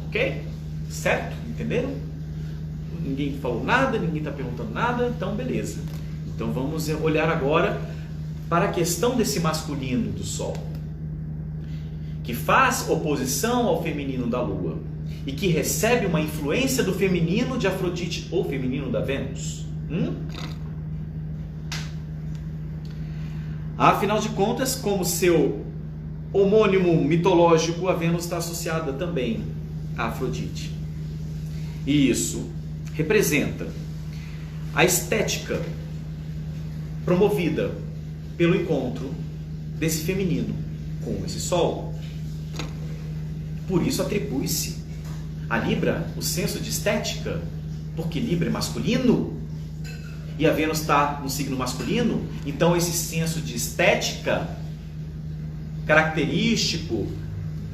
Ok? Certo? Entenderam? Ninguém falou nada, ninguém está perguntando nada, então beleza. Então vamos olhar agora para a questão desse masculino do Sol, que faz oposição ao feminino da Lua e que recebe uma influência do feminino de Afrodite ou feminino da Vênus. Afinal de contas, como seu homônimo mitológico, a Vênus está associada também a Afrodite. E isso representa a estética promovida pelo encontro desse feminino com esse Sol. Por isso atribui-se a Libra o senso de estética, porque Libra é masculino e a Vênus está no signo masculino, então esse senso de estética característico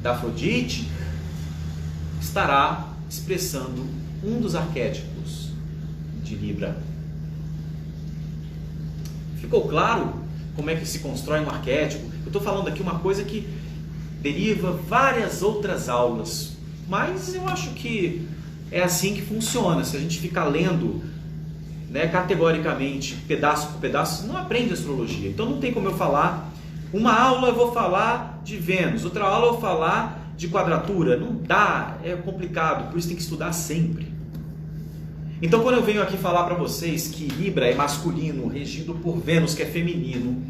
da Afrodite estará expressando um dos arquétipos de Libra. Ficou claro como é que se constrói um arquétipo? Eu estou falando aqui uma coisa que deriva várias outras aulas, mas eu acho que é assim que funciona. Se a gente ficar lendo, né, categoricamente, pedaço por pedaço, não aprende astrologia. Então não tem como eu falar, uma aula eu vou falar de Vênus, outra aula eu vou falar de quadratura. Não dá, é complicado, por isso tem que estudar sempre. Então quando eu venho aqui falar para vocês que Libra é masculino, regido por Vênus, que é feminino,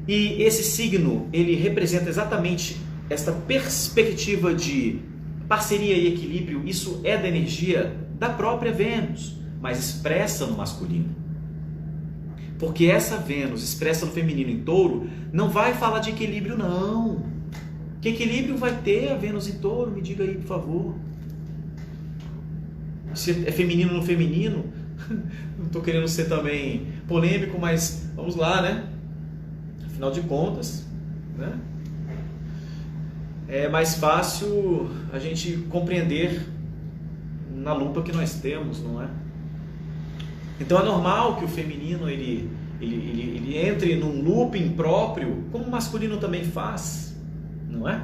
e esse signo, ele representa exatamente esta perspectiva de parceria e equilíbrio, isso é da energia da própria Vênus, mas expressa no masculino. Porque essa Vênus expressa no feminino em Touro não vai falar de equilíbrio, não. Que equilíbrio vai ter a Vênus em Touro? Me diga aí, por favor. Se é feminino no feminino, não estou querendo ser também polêmico, mas vamos lá, né? Afinal de contas, né? É mais fácil a gente compreender na lupa que nós temos, não é? Então é normal que o feminino ele entre num looping próprio, como o masculino também faz, não é?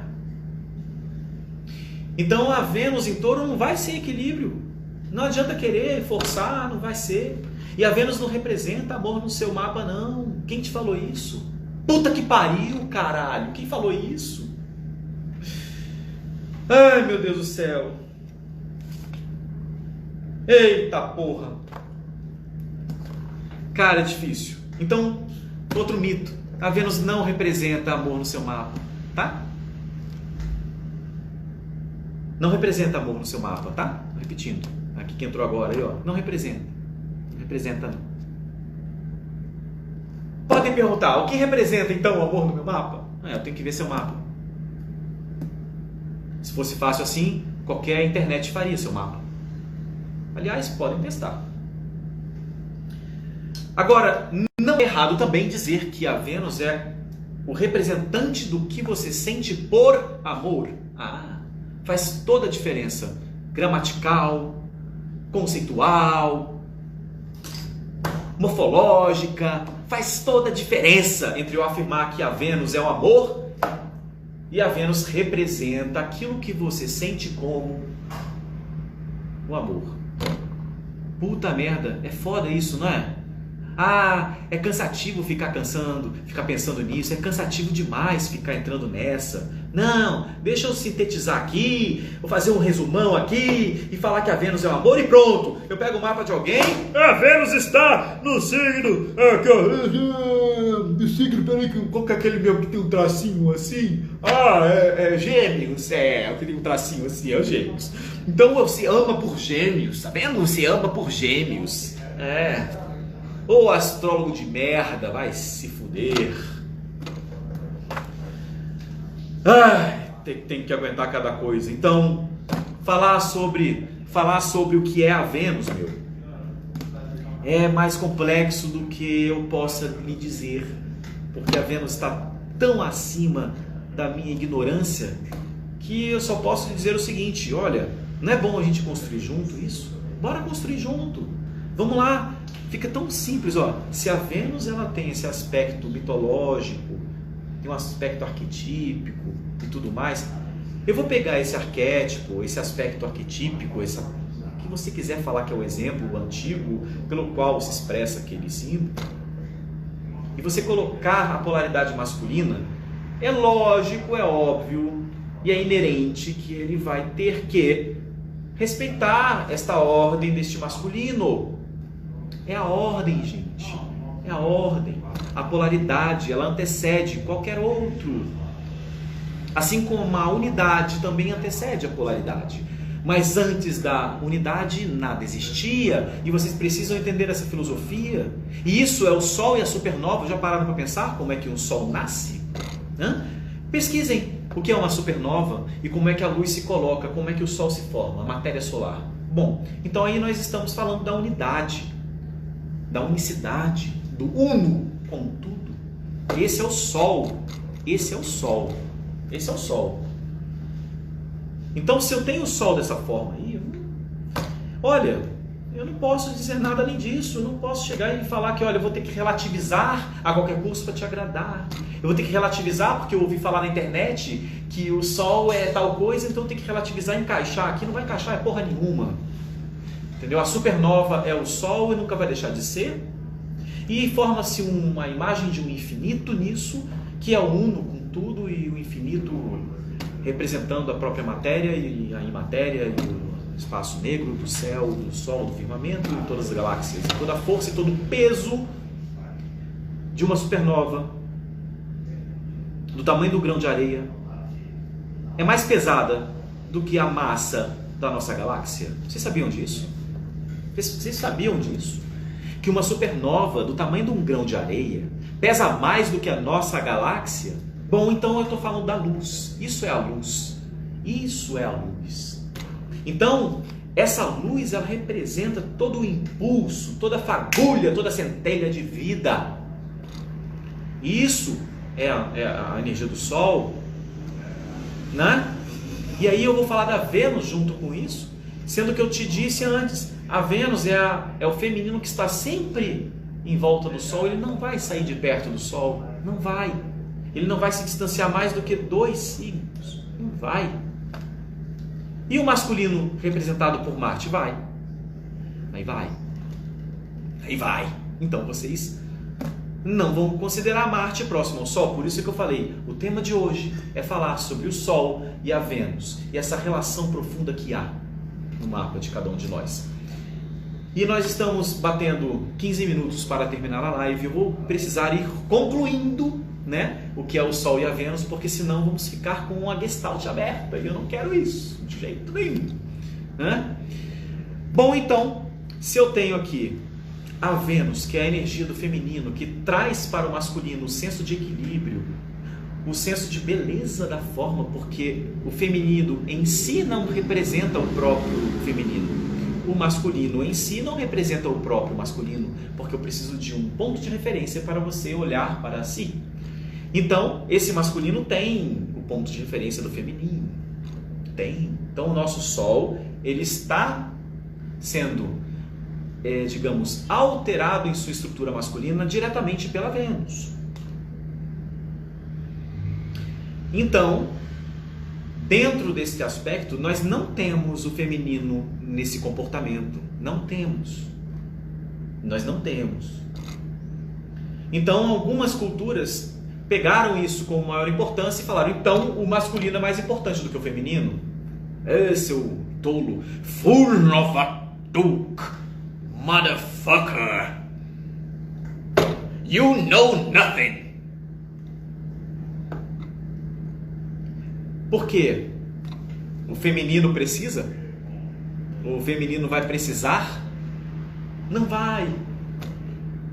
Então a Vênus em Touro não vai ser equilíbrio. Não adianta querer forçar, não vai ser. E a Vênus não representa amor no seu mapa, não. Quem te falou isso? Puta que pariu, caralho. Quem falou isso? Ai, meu Deus do céu. Eita porra. Cara, é difícil. Então, outro mito. A Vênus não representa amor no seu mapa, tá? Não representa amor no seu mapa, tá? Repetindo. Aqui que entrou agora aí, ó. Não representa. Não representa, não. Podem perguntar, o que representa então o amor no meu mapa? Eu tenho que ver seu mapa. Se fosse fácil assim, qualquer internet faria seu mapa. Aliás, podem testar. Agora, não é errado também dizer que a Vênus é o representante do que você sente por amor. Faz toda a diferença. Gramatical, conceitual, morfológica, faz toda a diferença entre eu afirmar que a Vênus é o amor e a Vênus representa aquilo que você sente como o amor. Puta merda, é foda isso, não é? É cansativo ficar pensando nisso, é cansativo demais ficar entrando nessa. Não, deixa eu sintetizar aqui, vou fazer um resumão aqui e falar que a Vênus é o amor e pronto. Eu pego o mapa de alguém, a Vênus está no signo, no signo, peraí, qual que é aquele meu que tem um tracinho assim? É Gêmeos, eu tenho um tracinho assim, é o Gêmeos. Então você ama por Gêmeos, tá vendo? Você ama por Gêmeos, Ô astrólogo de merda, vai se fuder. Tem que aguentar cada coisa. Então, falar sobre o que é a Vênus, é mais complexo do que eu possa lhe dizer, porque a Vênus está tão acima da minha ignorância que eu só posso lhe dizer o seguinte: olha, não é bom a gente construir junto isso? Bora construir junto. Vamos lá. Fica tão simples, se a Vênus ela tem esse aspecto mitológico, tem um aspecto arquetípico e tudo mais, eu vou pegar esse arquétipo, esse aspecto arquetípico, que você quiser falar que é o exemplo antigo pelo qual se expressa aquele símbolo, e você colocar a polaridade masculina, é lógico, é óbvio e é inerente que ele vai ter que respeitar esta ordem deste masculino. É a ordem, gente. É a ordem. A polaridade, ela antecede qualquer outro. Assim como a unidade também antecede a polaridade. Mas antes da unidade nada existia, e vocês precisam entender essa filosofia. E isso é o Sol e a supernova. Já pararam para pensar como é que um Sol nasce? Pesquisem o que é uma supernova e como é que a luz se coloca, como é que o Sol se forma, a matéria solar. Bom, então aí nós estamos falando da unidade, da unicidade, do uno com tudo. Esse é o Sol, esse é o Sol, esse é o Sol. Então, se eu tenho o Sol dessa forma aí, olha, eu não posso dizer nada além disso. Eu não posso chegar e falar que, olha, eu vou ter que relativizar a qualquer custo para te agradar. Eu vou ter que relativizar porque eu ouvi falar na internet que o Sol é tal coisa, então eu tenho que relativizar e encaixar. Aqui não vai encaixar, é porra nenhuma. Entendeu? A supernova é o Sol e nunca vai deixar de ser. E forma-se uma imagem de um infinito nisso, que é o uno com tudo, e o infinito representando a própria matéria e a imatéria e o espaço negro do céu, do Sol, do firmamento e todas as galáxias. Toda a força e todo o peso de uma supernova do tamanho do grão de areia é mais pesada do que a massa da nossa galáxia. Vocês sabiam disso? Vocês sabiam disso? Que uma supernova do tamanho de um grão de areia pesa mais do que a nossa galáxia? Bom, então eu estou falando da luz. Isso é a luz. Isso é a luz. Então, essa luz, ela representa todo o impulso, toda a fagulha, toda a centelha de vida. Isso é a energia do Sol, né? E aí eu vou falar da Vênus junto com isso, sendo que eu te disse antes, a Vênus é o feminino que está sempre em volta do Sol. Ele não vai sair de perto do Sol, não vai. Ele não vai se distanciar mais do que 2 signos. Não vai. E o masculino representado por Marte? Vai. Aí vai. Aí vai. Então vocês não vão considerar Marte próximo ao Sol. Por isso que eu falei, o tema de hoje é falar sobre o Sol e a Vênus. E essa relação profunda que há no mapa de cada um de nós. E nós estamos batendo 15 minutos para terminar a live. Eu vou precisar ir concluindo, né, o que é o Sol e a Vênus, porque senão vamos ficar com uma gestalt aberta, e eu não quero isso, de jeito nenhum, né? Bom, então, se eu tenho aqui a Vênus, que é a energia do feminino, que traz para o masculino o senso de equilíbrio, o senso de beleza da forma, porque o feminino em si não representa o próprio feminino. O masculino em si não representa o próprio masculino, porque eu preciso de um ponto de referência para você olhar para si. Então, esse masculino tem o ponto de referência do feminino. Tem. Então, o nosso Sol, ele está sendo, digamos, alterado em sua estrutura masculina diretamente pela Vênus. Então, dentro desse aspecto, nós não temos o feminino nesse comportamento. Não temos. Nós não temos. Então, algumas culturas pegaram isso com maior importância e falaram, então o masculino é mais importante do que o feminino? Seu tolo. Full of a duke, motherfucker. You know nothing. Por quê? O feminino precisa? O feminino vai precisar? Não vai.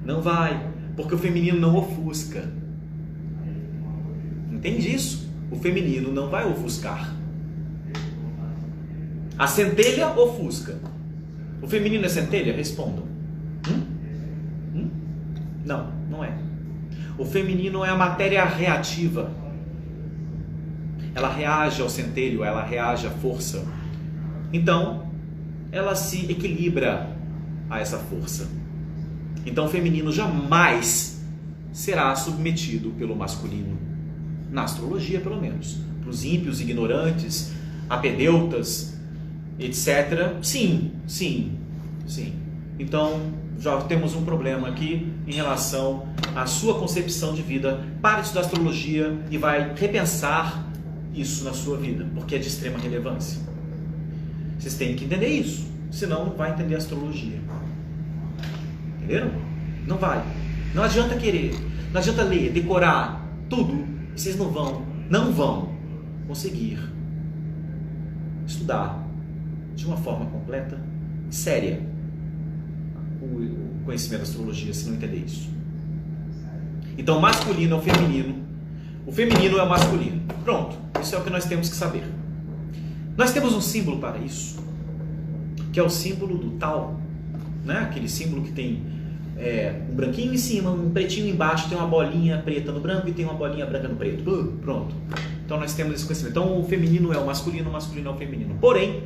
Não vai. Porque o feminino não ofusca. Entende isso? O feminino não vai ofuscar. A centelha ofusca. O feminino é centelha? Respondam. Não, não é. O feminino é a matéria reativa. Ela reage ao centelho, ela reage à força. Então, ela se equilibra a essa força. Então, o feminino jamais será submetido pelo masculino. Na astrologia, pelo menos. Para os ímpios, ignorantes, apedeutas, etc. Sim. Então, já temos um problema aqui em relação à sua concepção de vida. Pare de estudar astrologia e vai repensar isso na sua vida, porque é de extrema relevância. Vocês têm que entender isso, senão não vai entender a astrologia. Entenderam? Não vai. Não adianta querer, não adianta ler, decorar tudo. Vocês não vão. conseguir estudar de uma forma completa e séria o conhecimento da astrologia se não entender isso. Então, masculino é o feminino é o masculino. Pronto, isso é o que nós temos que saber. Nós temos um símbolo para isso, que é o símbolo do Tao, né? Aquele símbolo que tem um branquinho em cima, um pretinho embaixo, tem uma bolinha preta no branco e tem uma bolinha branca no preto. Pronto. Então nós temos esse conhecimento. Então o feminino é o masculino é o feminino. Porém,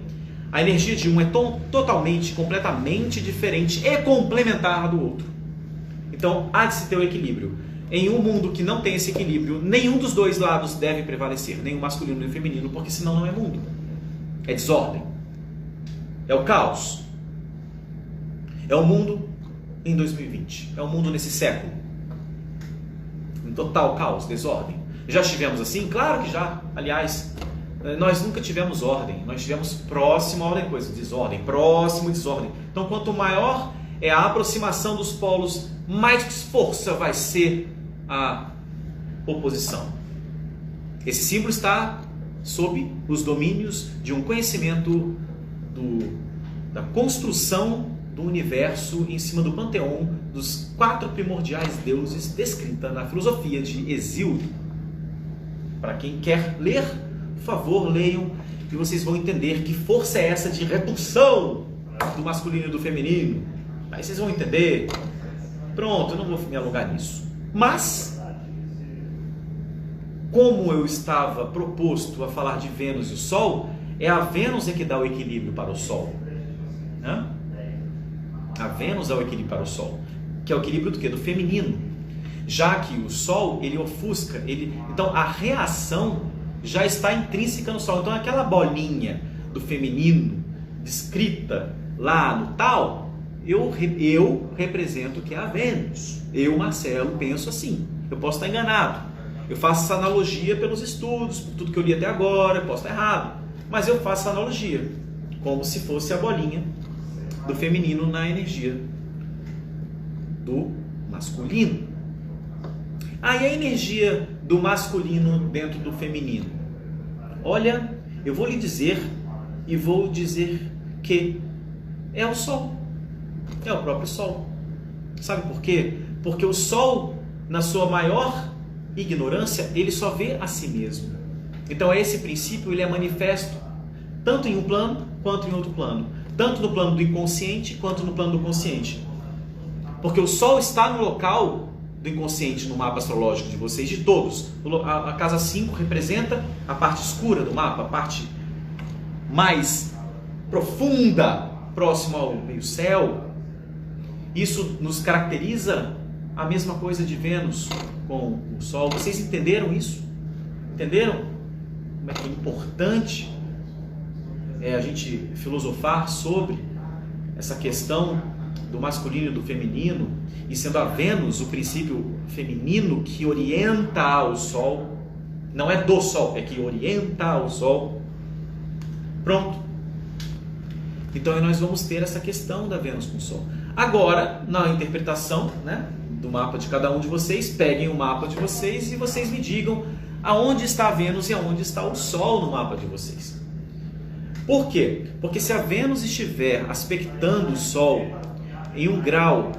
a energia de um é totalmente, completamente diferente e complementar do outro. Então há de se ter o equilíbrio. Em um mundo que não tem esse equilíbrio, nenhum dos dois lados deve prevalecer, nem o masculino nem o feminino, porque senão não é mundo. É desordem. É o caos. É o mundo em 2020. É o mundo nesse século. Em total caos, desordem. Já estivemos assim? Claro que já. Aliás, nós nunca tivemos ordem. Nós tivemos próximo a ordem, coisa, desordem, próximo desordem. Então, quanto maior é a aproximação dos polos, mais força vai ser a oposição. Esse símbolo está sob os domínios de um conhecimento da construção do universo em cima do panteão dos 4 primordiais deuses descrita na filosofia de Hesíodo. Para quem quer ler, por favor, leiam e vocês vão entender que força é essa de repulsão do masculino e do feminino. Aí vocês vão entender. Pronto, eu não vou me alongar nisso. Mas, como eu estava proposto a falar de Vênus e o Sol, é a Vênus que dá o equilíbrio para o Sol. Né? A Vênus dá o equilíbrio para o Sol, que é o equilíbrio do quê? Do feminino. Já que o Sol, ele ofusca, então a reação já está intrínseca no Sol. Então aquela bolinha do feminino descrita lá no Tao, eu represento que é a Vênus. Eu, Marcelo, penso assim. Eu posso estar enganado. Eu faço essa analogia pelos estudos, por tudo que eu li até agora, eu posso estar errado. Mas eu faço essa analogia, como se fosse a bolinha do feminino na energia do masculino. Aí a energia do masculino dentro do feminino. Olha, eu vou lhe dizer e vou dizer que é o Sol. É o próprio Sol. Sabe por quê? Porque o Sol, na sua maior ignorância, ele só vê a si mesmo. Então esse princípio ele é manifesto tanto em um plano quanto em outro plano. Tanto no plano do inconsciente quanto no plano do consciente. Porque o Sol está no local do inconsciente no mapa astrológico de vocês, de todos. A casa 5 representa a parte escura do mapa, a parte mais profunda, próximo ao meio-céu. Isso nos caracteriza a mesma coisa de Vênus com o Sol. Vocês entenderam isso? Entenderam? Como é que é importante a gente filosofar sobre essa questão do masculino e do feminino, e sendo a Vênus o princípio feminino que orienta ao Sol, não é do Sol, é que orienta ao Sol. Pronto. Então nós vamos ter essa questão da Vênus com o Sol. Agora, na interpretação, né, do mapa de cada um de vocês, peguem o mapa de vocês e vocês me digam aonde está a Vênus e aonde está o Sol no mapa de vocês. Por quê? Porque se a Vênus estiver aspectando o Sol em um grau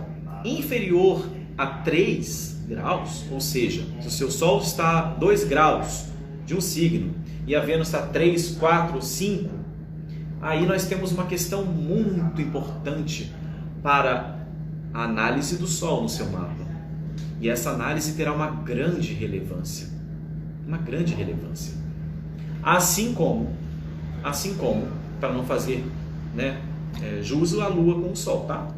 inferior a 3 graus, ou seja, se o seu Sol está a 2 graus de um signo e a Vênus está a 3, 4, 5, aí nós temos uma questão muito importante para a análise do Sol no seu mapa. E essa análise terá uma grande relevância. Uma grande relevância. Assim como, para não fazer jus à Lua com o Sol, tá?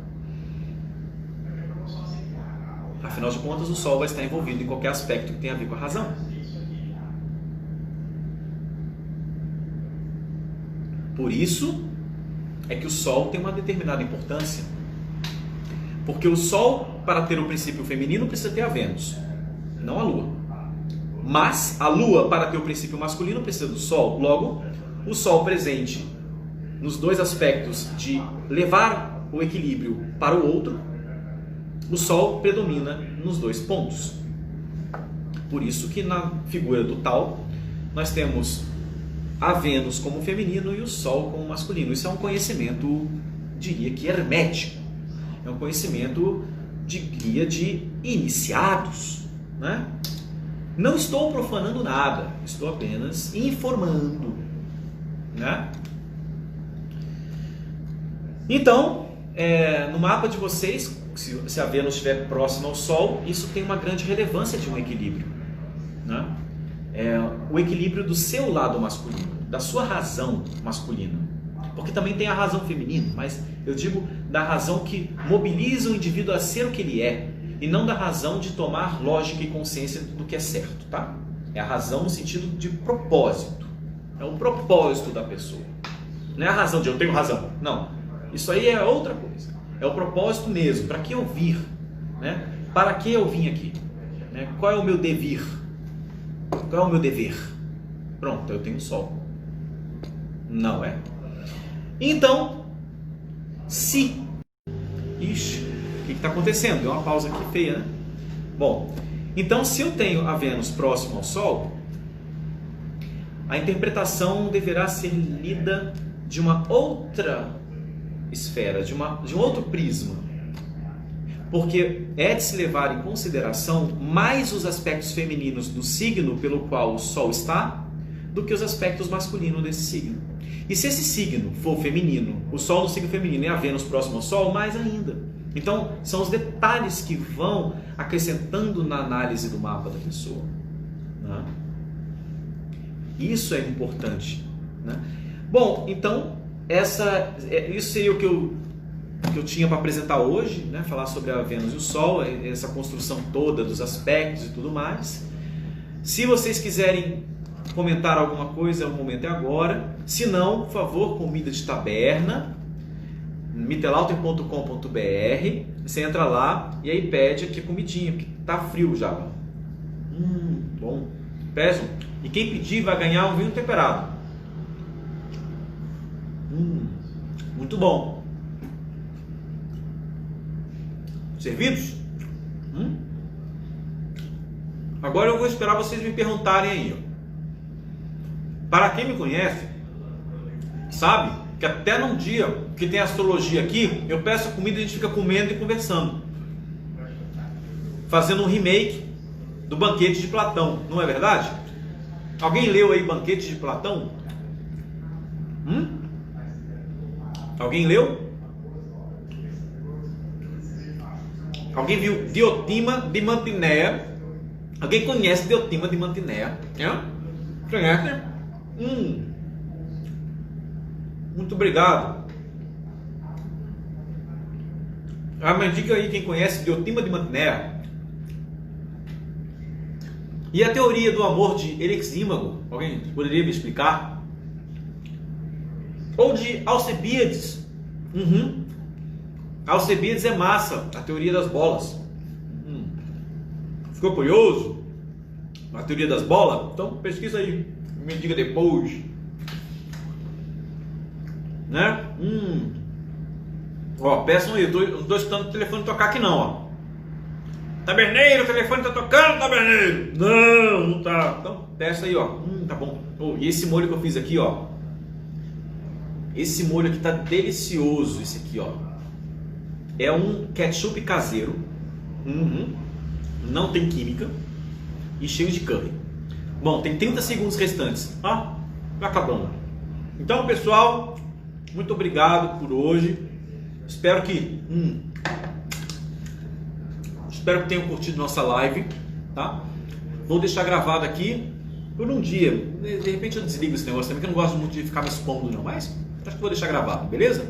Afinal de contas, o Sol vai estar envolvido em qualquer aspecto que tenha a ver com a razão. Por isso é que o Sol tem uma determinada importância. Porque o Sol, para ter o princípio feminino, precisa ter a Vênus, não a Lua. Mas a Lua, para ter o princípio masculino, precisa do Sol. Logo, o Sol presente nos dois aspectos de levar o equilíbrio para o outro, o Sol predomina nos dois pontos. Por isso que na figura do Tao, nós temos a Vênus como feminino e o Sol como masculino. Isso é um conhecimento, diria que hermético. É um conhecimento, diria, de iniciados, né? Não estou profanando nada, estou apenas informando, né? Então, no mapa de vocês, se a Vênus estiver próxima ao Sol, isso tem uma grande relevância de um equilíbrio, né? O equilíbrio do seu lado masculino, da sua razão masculina, porque também tem a razão feminina, mas eu digo da razão que mobiliza o indivíduo a ser o que ele é, e não da razão de tomar lógica e consciência do que é certo, tá? É a razão no sentido de propósito, é o propósito da pessoa, não é a razão de eu tenho razão, não, isso aí é outra coisa, é o propósito mesmo, para que eu vir, né? Para que eu vim aqui, né? Qual é o meu devir? Qual é o meu dever? Pronto, eu tenho Sol. Não é? Então, se... Ixi, o que está acontecendo? Deu uma pausa aqui feia, né? Bom, então se eu tenho a Vênus próxima ao Sol, a interpretação deverá ser lida de uma outra esfera, de um outro prisma. Porque é de se levar em consideração mais os aspectos femininos do signo pelo qual o Sol está, do que os aspectos masculinos desse signo. E se esse signo for feminino, o Sol no signo feminino e a Vênus próximo ao Sol, mais ainda. Então, são os detalhes que vão acrescentando na análise do mapa da pessoa, né? Isso é importante, né? Bom, então, isso seria o que eu tinha para apresentar hoje, né? Falar sobre a Vênus e o Sol, essa construção toda dos aspectos e tudo mais. Se vocês quiserem comentar alguma coisa, o momento é agora. Se não, por favor, comida de taberna, mittelalter.com.br, você entra lá e aí pede aqui a comidinha, porque tá frio já. Bom, peçam. E quem pedir vai ganhar um vinho temperado. Muito bom. Servidos? Agora eu vou esperar vocês me perguntarem aí. Para quem me conhece, sabe que até num dia que tem astrologia aqui, eu peço a comida e a gente fica comendo e conversando, fazendo um remake do Banquete de Platão, não é verdade? Alguém leu aí Banquete de Platão? Alguém leu? Alguém viu Diotima de Mantinéia? Alguém conhece Diotima de Mantinéia? Conhece? Muito obrigado. Me diga aí quem conhece Diotima de Mantinéia. E a teoria do amor de Erixímago? Alguém poderia me explicar? Ou de Alcebiades? Alcebiades é massa, a teoria das bolas. Ficou curioso? A teoria das bolas? Então pesquisa aí, me diga depois. Né? Ó, peçam aí, eu não estou escutando o telefone tocar aqui não, ó. Taberneiro, o telefone tá tocando, taberneiro. Não tá. Então, peça aí, ó. Tá bom. E esse molho que eu fiz aqui, ó. Esse molho aqui tá delicioso, esse aqui, ó. É um ketchup caseiro. Não tem química. E cheio de curry. Bom, tem 30 segundos restantes. Ó, vai acabando. Então, pessoal, muito obrigado por hoje. Espero que tenham curtido nossa live, tá? Vou deixar gravado aqui por um dia. De repente eu desligo esse negócio também, que eu não gosto muito de ficar me expondo não, mas acho que vou deixar gravado, beleza?